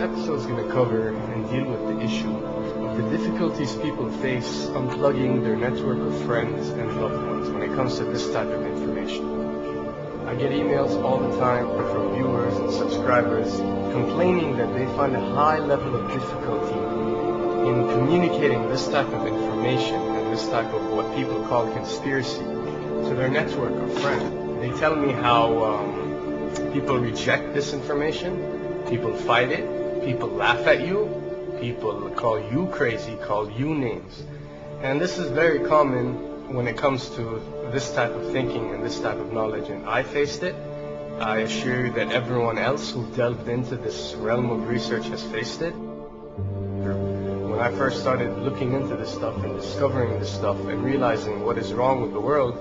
episode is going to cover and deal with the issue of the difficulties people face unplugging their network of friends and loved ones when it comes to this type of information. I get emails all the time from viewers and subscribers complaining that they find a high level of difficulty in communicating this type of information and this type of what people call conspiracy to their network of friends. They tell me how people reject this information, people fight it, people laugh at you, people call you crazy, call you names. And this is very common when it comes to this type of thinking and this type of knowledge, and I faced it. I assure you that everyone else who delved into this realm of research has faced it. When I first started looking into this stuff and discovering this stuff and realizing what is wrong with the world,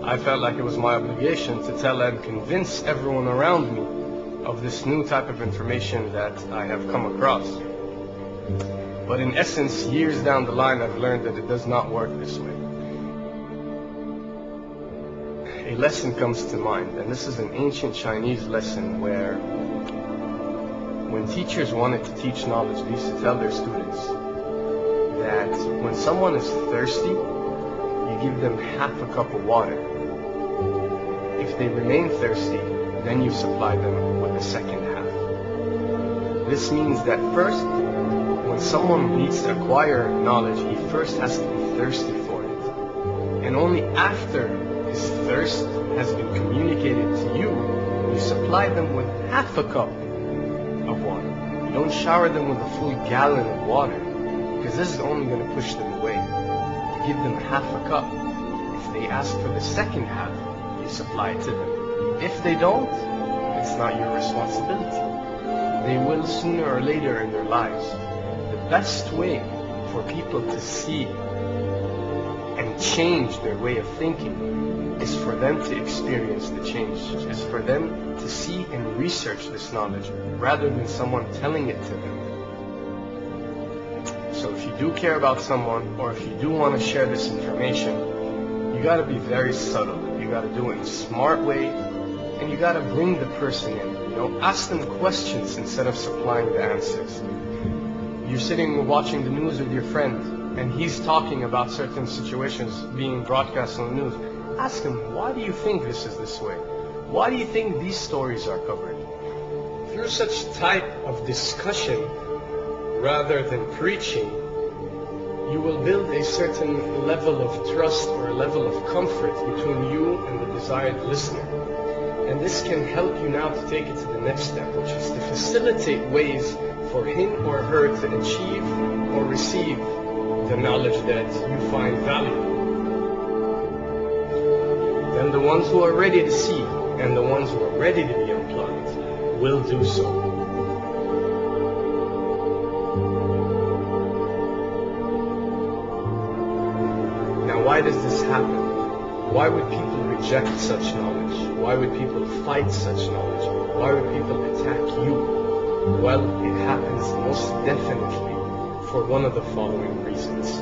I felt like it was my obligation to tell and convince everyone around me of this new type of information that I have come across. But in essence, years down the line, I've learned that it does not work this way. A lesson comes to mind, and this is an ancient Chinese lesson where when teachers wanted to teach knowledge, they used to tell their students that when someone is thirsty, you give them half a cup of water. If they remain thirsty, then you supply them with the second half. This means that first, when someone needs to acquire knowledge, he first has to be thirsty for it. And only after his thirst has been communicated to you, you supply them with half a cup of water. You don't shower them with a full gallon of water, because this is only going to push them away. You give them half a cup. If they ask for the second half, you supply it to them. If they don't, it's not your responsibility. They will sooner or later in their lives. The best way for people to see and change their way of thinking is for them to experience the change, is for them to see and research this knowledge rather than someone telling it to them. So if you do care about someone, or if you do want to share this information, you got to be very subtle. You got to do it in a smart way, and you got to bring the person in. You know, ask them questions instead of supplying the answers. You're sitting watching the news with your friend, and he's talking about certain situations being broadcast on the news. Ask him, why do you think this is this way? Why do you think these stories are covered? Through such type of discussion, rather than preaching, you will build a certain level of trust or a level of comfort between you and the desired listener. And this can help you now to take it to the next step, which is to facilitate ways for him or her to achieve or receive the knowledge that you find valuable. Then the ones who are ready to see and the ones who are ready to be unplugged will do so. Now, why does this happen? Why would people reject such knowledge? Why would people fight such knowledge? Why would people attack you? Well, it happens most definitely for one of the following reasons.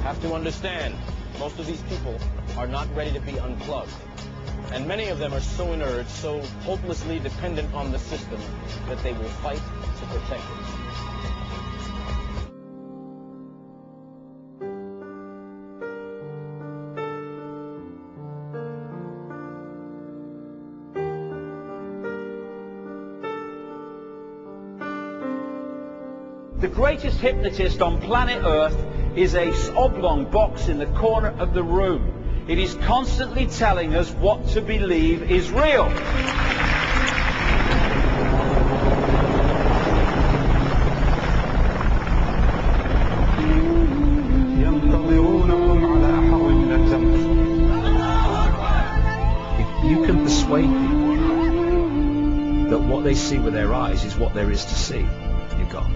Have to understand, most of these people are not ready to be unplugged. And many of them are so inert, so hopelessly dependent on the system, that they will fight to protect it. The greatest hypnotist on planet Earth is a oblong box in the corner of the room. It is constantly telling us what to believe is real. If you can persuade people that what they see with their eyes is what there is to see, you're gone.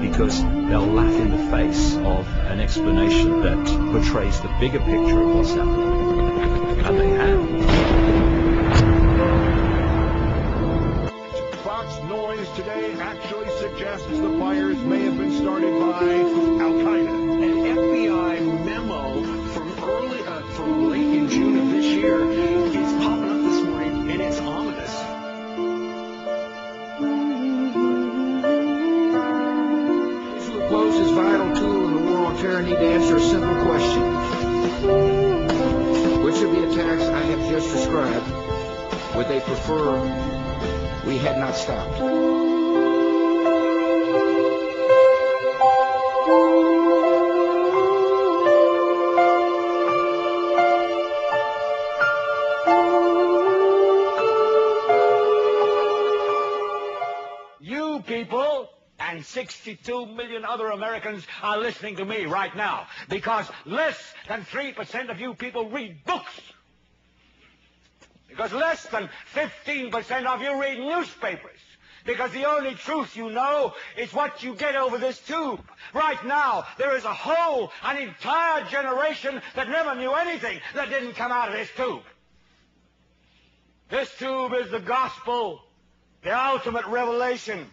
Because they'll laugh in the face of an explanation that portrays the bigger picture of what's happening. And they have. Fox Noise today actually suggests the fires may have been started by Al-Qaeda. An FBI memo from late in June of this year is popping up this morning, and it's ominous. Those who oppose this vital tool in the war on terror need to answer a simple question. Which of the attacks I have just described would they prefer we had not stopped? You people and 62 million other Americans are listening to me right now because less than 3% of you people read books. Because less than 15% of you read newspapers. Because the only truth you know is what you get over this tube. Right now, there is an entire generation that never knew anything that didn't come out of this tube. This tube is the gospel, the ultimate revelation.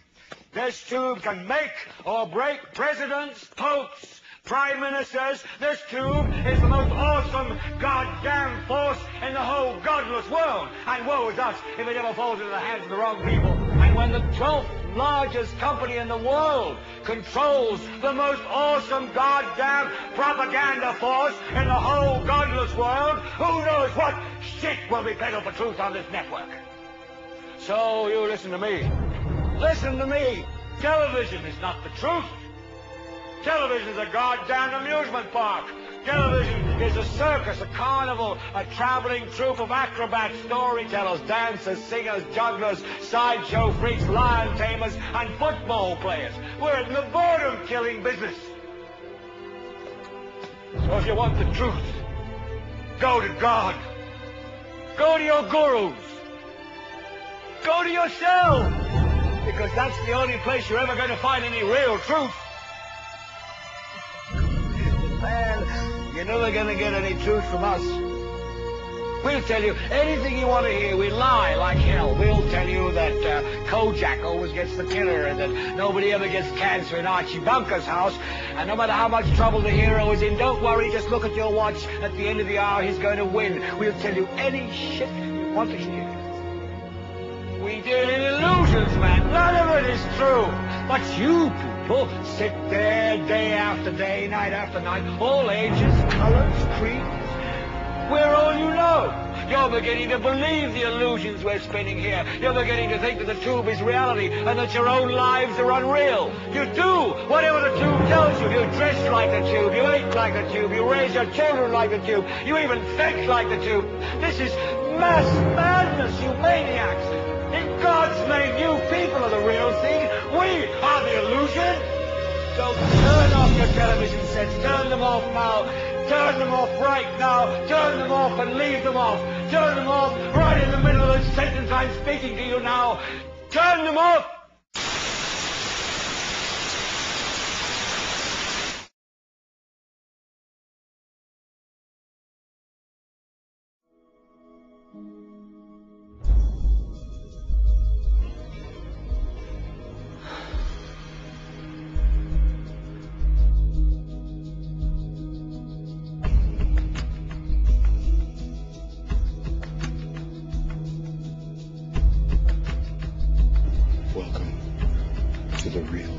This tube can make or break presidents, popes, prime ministers. This tube is the most awesome goddamn force in the whole godless world. And woe is us if it ever falls into the hands of the wrong people. And when the 12th largest company in the world controls the most awesome goddamn propaganda force in the whole godless world, who knows what shit will be peddled for truth on this network. So you listen to me. Listen to me. Television is not the truth. Television is a goddamn amusement park. Television is a circus, a carnival, a traveling troupe of acrobats, storytellers, dancers, singers, jugglers, sideshow freaks, lion tamers, and football players. We're in the boredom-killing business. So if you want the truth, go to God. Go to your gurus. Go to yourself. Because that's the only place you're ever going to find any real truth. Man, you're never going to get any truth from us. We'll tell you anything you want to hear. We lie like hell. We'll tell you that Kojak always gets the killer and that nobody ever gets cancer in Archie Bunker's house. And no matter how much trouble the hero is in, don't worry, just look at your watch. At the end of the hour, he's going to win. We'll tell you any shit you want to hear. We deal in illusions, man. None of it is true. But you people sit there day after day, night after night, all ages, colors, creeds. We're all you know. You're beginning to believe the illusions we're spinning here. You're beginning to think that the tube is reality and that your own lives are unreal. You do whatever the tube tells you. You dress like the tube. You eat like the tube. You raise your children like the tube. You even think like the tube. This is mass madness, you maniacs. In God's name, you people are the real thing. We are the illusion. So turn off your television sets. Turn them off now. Turn them off right now. Turn them off and leave them off. Turn them off right in the middle of the sentence I'm speaking to you now. Turn them off. Welcome to the real